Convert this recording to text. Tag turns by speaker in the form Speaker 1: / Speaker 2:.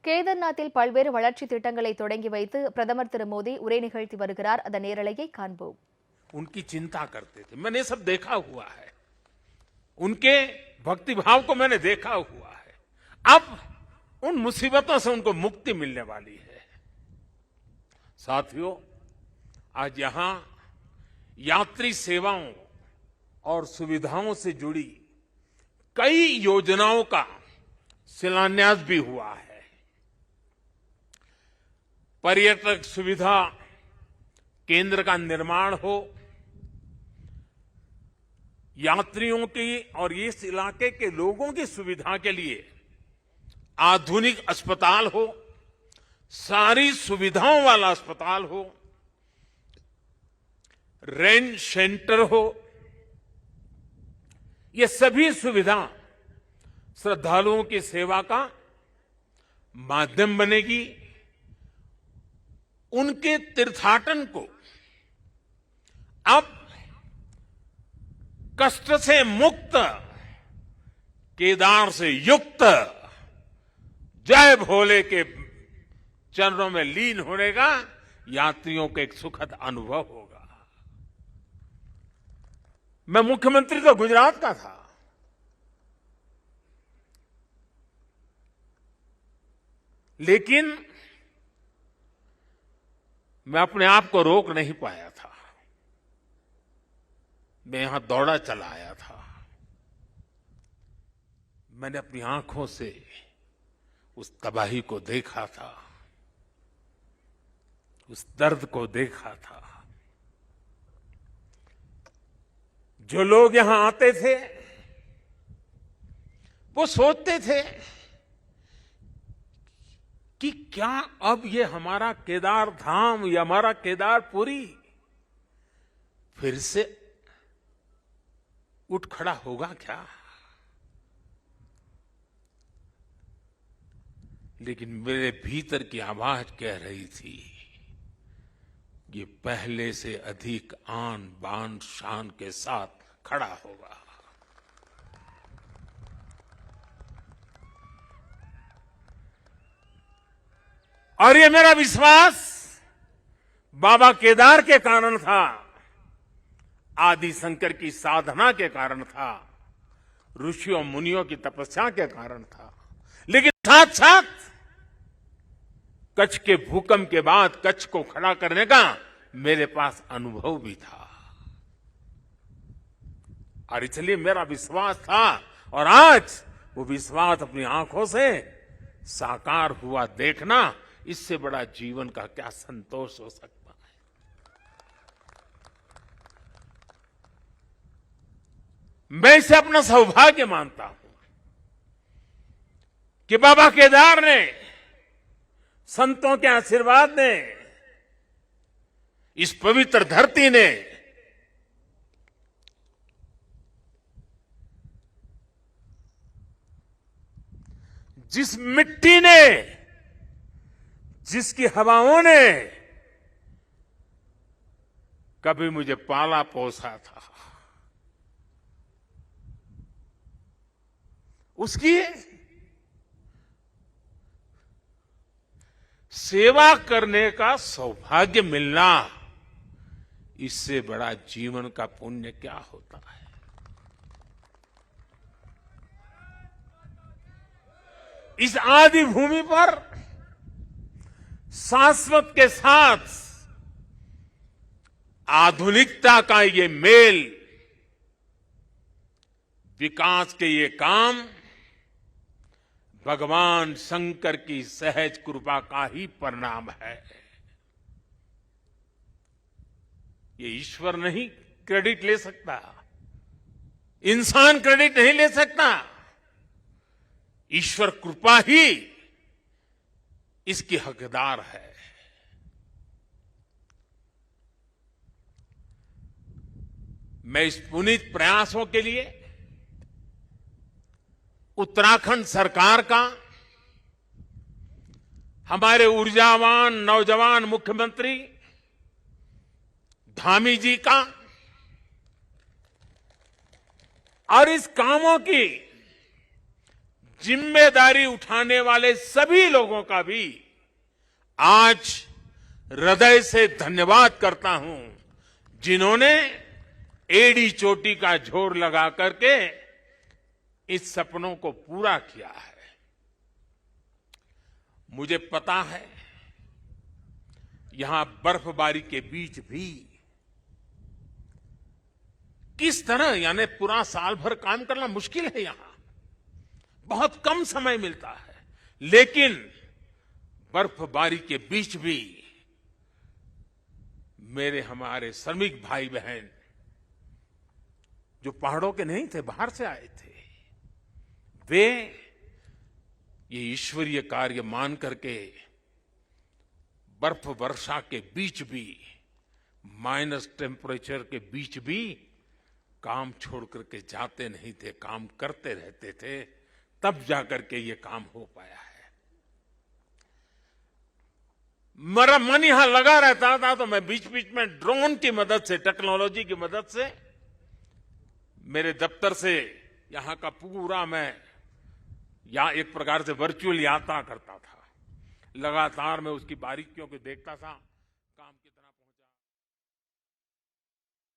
Speaker 1: கேதார்நாத்தில் பல்வேறு வளர்ச்சி திட்டங்களை தொடங்கி வைத்து பிரதமர் திரு மோடி உரை நிகழ்த்தி வருகிறார். அதன் நேரலையை காண்போம்.
Speaker 2: उनकी चिंता करते थे, मैंने सब देखा हुआ है, उनके भक्ति भाव को मैंने देखा हुआ है। अब उन मुसीबतों से उनको मुक्ति मिलने वाली है। साथियों, आज यहां यात्री सेवाओं और सुविधाओं से जुड़ी कई योजनाओं का शिलान्यास भी हुआ है। पर्यटक सुविधा केंद्र का निर्माण हो, यात्रियों की और इस इलाके के लोगों की सुविधा के लिए आधुनिक अस्पताल हो, सारी सुविधाओं वाला अस्पताल हो, रेंट सेंटर हो, ये सभी सुविधा श्रद्धालुओं की सेवा का माध्यम बनेगी। उनके तीर्थाटन को अब कष्ट से मुक्त, केदार से युक्त, जय भोले के चरणों में लीन होने का यात्रियों को एक सुखद अनुभव होगा। मैं मुख्यमंत्री तो गुजरात का था, लेकिन मैं अपने आप को रोक नहीं पाया था। मैं यहां दौड़ा चला आया था। मैंने अपनी आंखों से उस तबाही को देखा था, उस दर्द को देखा था। जो लोग यहां आते थे वो सोचते थे कि क्या अब ये हमारा केदार धाम या हमारा केदारपुरी फिर से उठ खड़ा होगा क्या? लेकिन मेरे भीतर की आवाज कह रही थी, ये पहले से अधिक आन बान शान के साथ खड़ा होगा। और ये मेरा विश्वास बाबा केदार के कारण था, आदि शंकर की साधना के कारण था, ऋषियों मुनियों की तपस्या के कारण था। लेकिन साथ साथ कच्छ के भूकंप के बाद कच्छ को खड़ा करने का मेरे पास अनुभव भी था। और इसलिए मेरा विश्वास था, और आज वो विश्वास अपनी आंखों से साकार हुआ देखना, इससे बड़ा जीवन का क्या संतोष हो सकता है। मैं इसे अपना सौभाग्य मानता हूं कि बाबा केदार ने, संतों के आशीर्वाद ने, इस पवित्र धरती ने जिस मिट्टी ने, जिसकी हवाओं ने कभी मुझे पाला पोसा था, उसकी सेवा करने का सौभाग्य मिलना, इससे बड़ा जीवन का पुण्य क्या होता है। इस आदि भूमि पर शाश्वत के साथ आधुनिकता का ये मेल, विकास के ये काम भगवान शंकर की सहज कृपा का ही परिणाम है। ये ईश्वर नहीं क्रेडिट ले सकता, इंसान क्रेडिट नहीं ले सकता, ईश्वर कृपा ही इसकी हकदार है। मैं इस पुनीत प्रयासों के लिए उत्तराखंड सरकार का, हमारे ऊर्जावान नौजवान मुख्यमंत्री धामी जी का और इस कामों की जिम्मेदारी उठाने वाले सभी लोगों का भी आज हृदय से धन्यवाद करता हूं, जिन्होंने एड़ी चोटी का जोर लगा करके इस सपनों को पूरा किया है। मुझे पता है यहां बर्फबारी के बीच भी किस तरह, यानी पूरा साल भर काम करना मुश्किल है, यहां बहुत कम समय मिलता है, लेकिन बर्फबारी के बीच भी हमारे श्रमिक भाई बहन जो पहाड़ों के नहीं थे, बाहर से आए थे, वे ये ईश्वरीय कार्य मान करके बर्फ वर्षा के बीच भी, माइनस टेम्परेचर के बीच भी काम छोड़ करके जाते नहीं थे, काम करते रहते थे, तब जाकर के ये काम हो पाया है। मेरा मन यहां लगा रहता था, तो मैं बीच बीच में ड्रोन की मदद से, टेक्नोलॉजी की मदद से, मेरे दफ्तर से यहां का पूरा मैं एक प्रकार से वर्चुअल यात्रा करता था। लगातार मैं उसकी बारीकियों को देखता था।